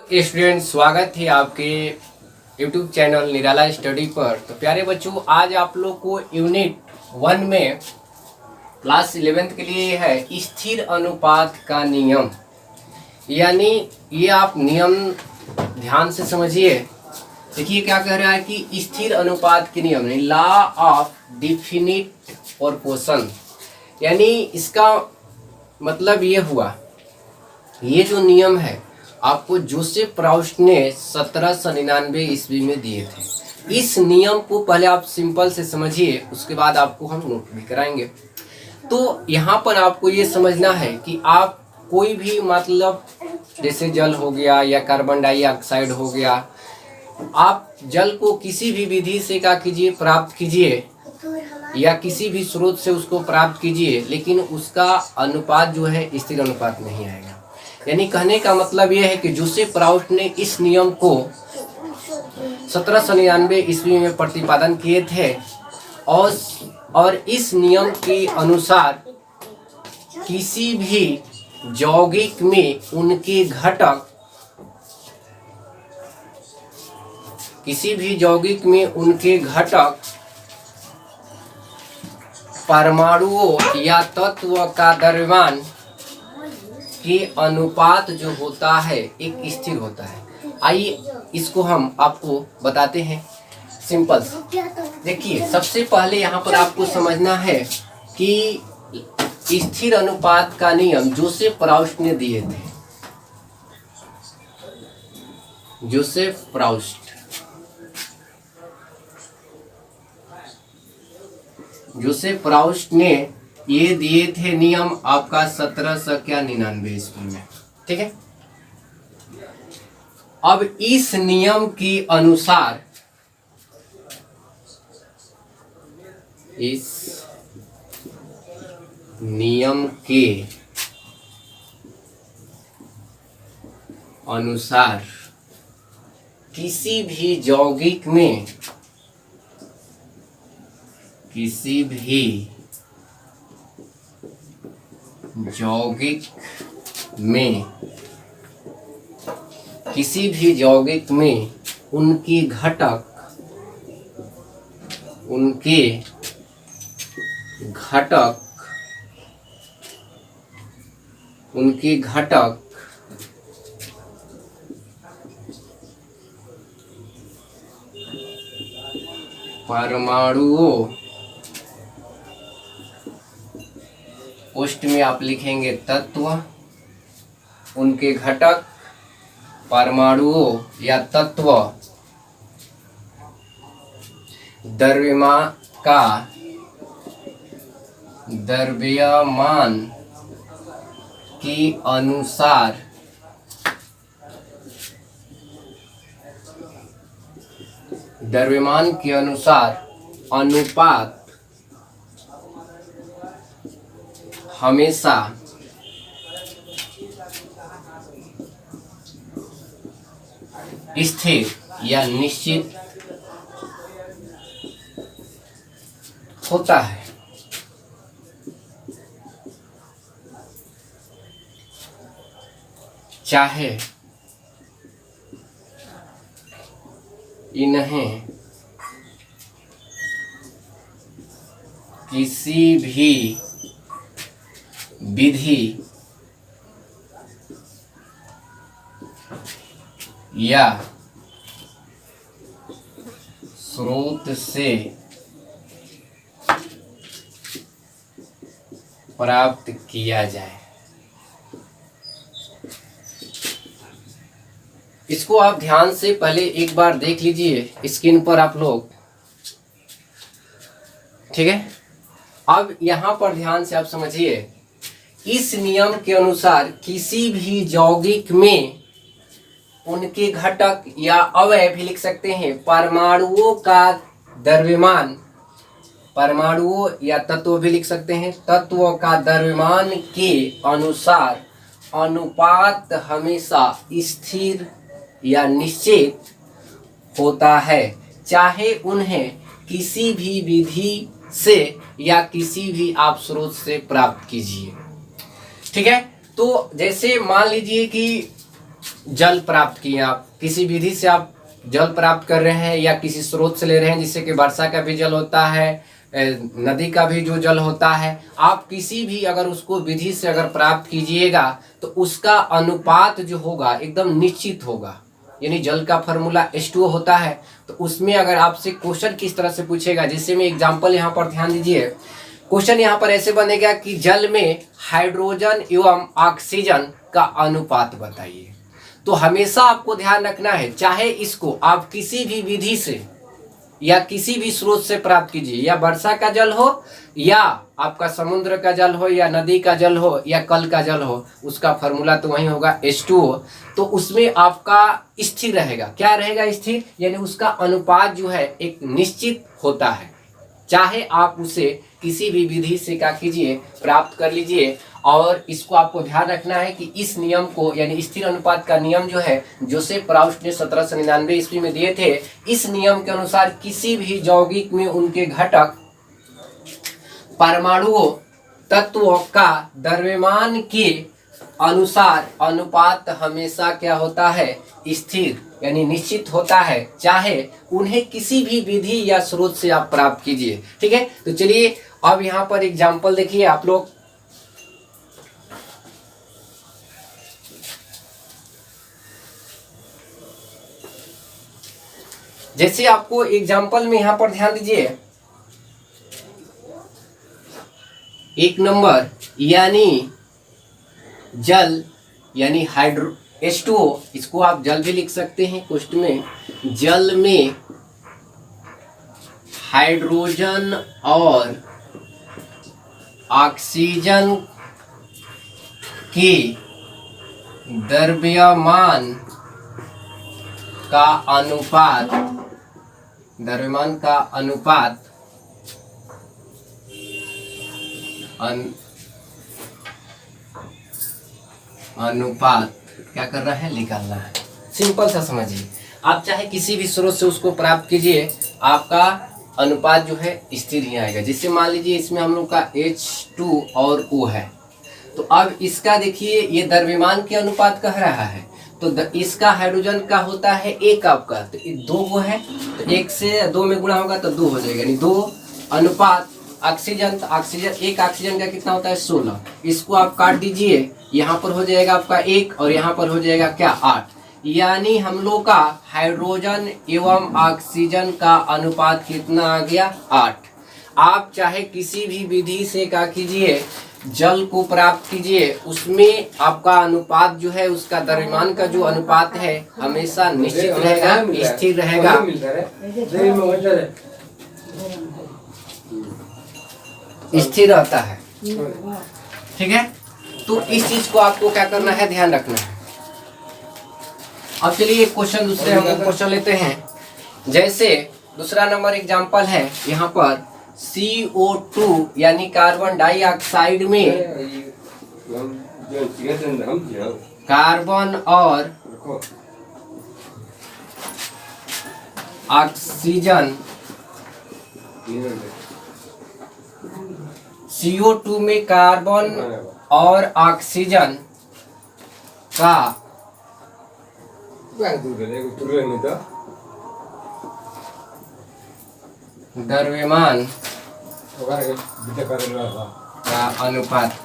Student, स्वागत है आपके YouTube चैनल निराला स्टडी पर। तो प्यारे बच्चों, आज आप लोग को यूनिट 1 में क्लास 11th के लिए है स्थिर अनुपात का नियम। यानी ये आप नियम ध्यान से समझिए। देखिए क्या कह रहा है कि स्थिर अनुपात के नियम, लॉ ऑफ डिफिनिट प्रोपोर्शन। यानी इसका मतलब ये हुआ, ये जो नियम है आपको जोसेफ प्राउस्ट ने 1799 ईस्वी में दिए थे। इस नियम को पहले आप सिंपल से समझिए, उसके बाद आपको हम नोट भी कराएंगे। तो यहाँ पर आपको ये समझना है कि आप कोई भी मतलब जैसे जल हो गया या कार्बन डाइऑक्साइड हो गया, आप जल को किसी भी विधि से क्या कीजिए, प्राप्त कीजिए या किसी भी स्रोत से उसको प्राप्त कीजिए, लेकिन उसका अनुपात जो है स्थिर अनुपात नहीं आएगा। यानी कहने का मतलब यह है कि जोसेफ प्राउस्ट ने इस नियम को 1799 ईस्वी में प्रतिपादन किए थे और इस नियम के अनुसार किसी भी यौगिक में उनके घटक परमाणुओं या तत्व का द्रव्यमान के अनुपात जो होता है एक स्थिर होता है। आइए इसको हम आपको बताते हैं सिंपल। देखिए, सबसे पहले यहाँ पर आपको समझना है कि स्थिर अनुपात का नियम जोसेफ प्राउस्ट ने दिए थे। जोसेफ प्राउस्ट ने ये दिए थे नियम आपका 1799 ईस्वी में। ठीक है। अब इस नियम के अनुसार किसी भी यौगिक में उनके घटक परमाणुओं, पोस्ट में आप लिखेंगे तत्व, उनके घटक परमाणुओं या तत्व द्रव्यमान के अनुसार अनुपात हमेशा स्थिर या निश्चित होता है। चाहे इन्हें किसी भी विधि या स्रोत से प्राप्त किया जाए। इसको आप ध्यान से पहले एक बार देख लीजिए स्क्रीन पर आप लोग। ठीक है। अब यहाँ पर ध्यान से आप समझिए, इस नियम के अनुसार किसी भी यौगिक में उनके घटक या अवयव भी लिख सकते हैं, परमाणुओं का द्रव्यमान, परमाणुओं या तत्व भी लिख सकते हैं, तत्वों का द्रव्यमान के अनुसार अनुपात हमेशा स्थिर या निश्चित होता है, चाहे उन्हें किसी भी विधि से या किसी भी आप स्रोत से प्राप्त कीजिए। ठीक है। तो जैसे मान लीजिए कि जल प्राप्त किए, आप किसी विधि से आप जल प्राप्त कर रहे हैं या किसी स्रोत से ले रहे हैं, जिससे कि वर्षा का भी जल होता है, नदी का भी जो जल होता है, आप किसी भी अगर उसको विधि से अगर प्राप्त कीजिएगा तो उसका अनुपात जो होगा एकदम निश्चित होगा। यानी जल का फॉर्मूला H2O होता है। तो उसमें अगर आपसे क्वेश्चन किस तरह से पूछेगा, जैसे मैं एग्जांपल यहाँ पर ध्यान दीजिए, क्वेश्चन यहाँ पर ऐसे बनेगा कि जल में हाइड्रोजन एवं ऑक्सीजन का अनुपात बताइए। तो हमेशा आपको ध्यान रखना है, चाहे इसको आप किसी भी विधि से या किसी भी स्रोत से प्राप्त कीजिए, या वर्षा का जल हो या आपका समुद्र का जल हो या नदी का जल हो या कल का जल हो, उसका फॉर्मूला तो वही होगा H2O। तो उसमें आपका स्थिर रहेगा। क्या रहेगा स्थिर? यानी उसका अनुपात जो है एक निश्चित होता है, चाहे आप उसे किसी भी विधि से क्या कीजिए, प्राप्त कर लीजिए। और इसको आपको ध्यान रखना है कि इस नियम को, यानी स्थिर अनुपात का नियम जो है, जोसेफ प्राउस्ट ने 1799 ईस्वी में दिए थे। इस नियम के अनुसार किसी भी यौगिक में उनके घटक परमाणुओं तत्वों का द्रव्यमान के अनुसार अनुपात हमेशा क्या होता है, स्थिर यानी निश्चित होता है, चाहे उन्हें किसी भी विधि या स्रोत से आप प्राप्त कीजिए। ठीक है, तो चलिए अब यहाँ पर एग्जाम्पल देखिए आप लोग। जैसे आपको एग्जाम्पल में यहाँ पर ध्यान दीजिए, 1 नंबर यानी जल यानी हाइड्रो H2O, इसको आप जल भी लिख सकते हैं क्वेश्चन में। जल में हाइड्रोजन और ऑक्सीजन के द्रव्यमान का अनुपात, द्रव्यमान का अनुपात अनुपात क्या कर रहा है, निकालना है। सिंपल सा समझिए, आप चाहे किसी भी स्रोत से उसको प्राप्त कीजिए, आपका अनुपात जो है स्थिर ही आएगा। जिससे मान लीजिए इसमें हम लोग का H2 और O है, तो अब इसका देखिए ये द्रव्यमान के अनुपात कह रहा है, तो इसका हाइड्रोजन का होता है 1 आपका, तो 2 वो है, तो 1 से 2 में गुणा होगा तो 2 हो जाएगा, यानी 2 अनुपात ऑक्सीजन, तो ऑक्सीजन 1 ऑक्सीजन का कितना होता है 16। इसको आप काट दीजिए, यहाँ पर हो जाएगा आपका 1 और यहाँ पर हो जाएगा क्या 8। यानी हम लोग का हाइड्रोजन एवं ऑक्सीजन का अनुपात कितना आ गया 8। आप चाहे किसी भी विधि से क्या कीजिए, जल को प्राप्त कीजिए, उसमें आपका अनुपात जो है, उसका द्रव्यमान का जो अनुपात है हमेशा निश्चित रहेगा, स्थिर रहेगा। स्थिर रहता है। ठीक है, तो इस चीज को आपको क्या करना है, ध्यान रखना है। अब चलिए क्वेश्चन दूसरे हम लोग क्वेश्चन लेते हैं। जैसे दूसरा नंबर एग्जांपल है यहाँ पर, CO2 यानी कार्बन डाइऑक्साइड में कार्बन और ऑक्सीजन, CO2 में कार्बन और ऑक्सीजन का द्रव्यमान का अनुपात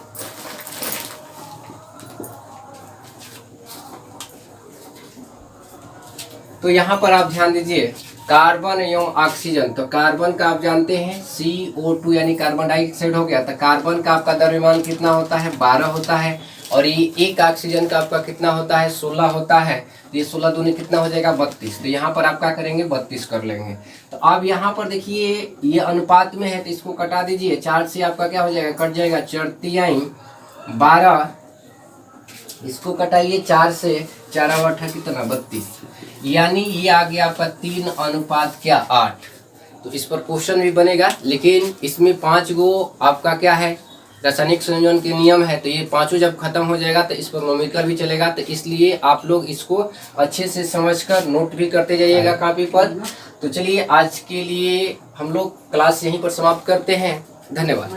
तो यहाँ पर आप ध्यान दीजिए, कार्बन एवं ऑक्सीजन, तो कार्बन का आप जानते हैं CO2 यानी कार्बन डाइऑक्साइड हो गया, तो कार्बन का आपका द्रव्यमान कितना होता है 12 होता है, और ये 1 ऑक्सीजन का आपका कितना होता है 16 होता है, तो ये 16 दूनी कितना हो जाएगा 32। तो यहाँ पर आप क्या करेंगे 32 कर लेंगे। तो अब यहाँ पर देखिए ये अनुपात में है, तो इसको कटा दीजिए, 4 से आपका क्या हो जाएगा, कट जाएगा 4 तिहाई 12, इसको कटाइए 4 से, 4 8 कितना 32, यानी ये आ गया आपका 3 अनुपात क्या 8। तो इस पर क्वेश्चन भी बनेगा, लेकिन इसमें 5 गो आपका क्या है रासायनिक संयोजन के नियम है, तो ये 5 जब खत्म हो जाएगा तो इस पर न्यूमेरिकल भी चलेगा। तो इसलिए आप लोग इसको अच्छे से समझकर नोट भी करते जाइएगा कॉपी पर। तो चलिए आज के लिए हम लोग क्लास यहीं पर समाप्त करते हैं। धन्यवाद।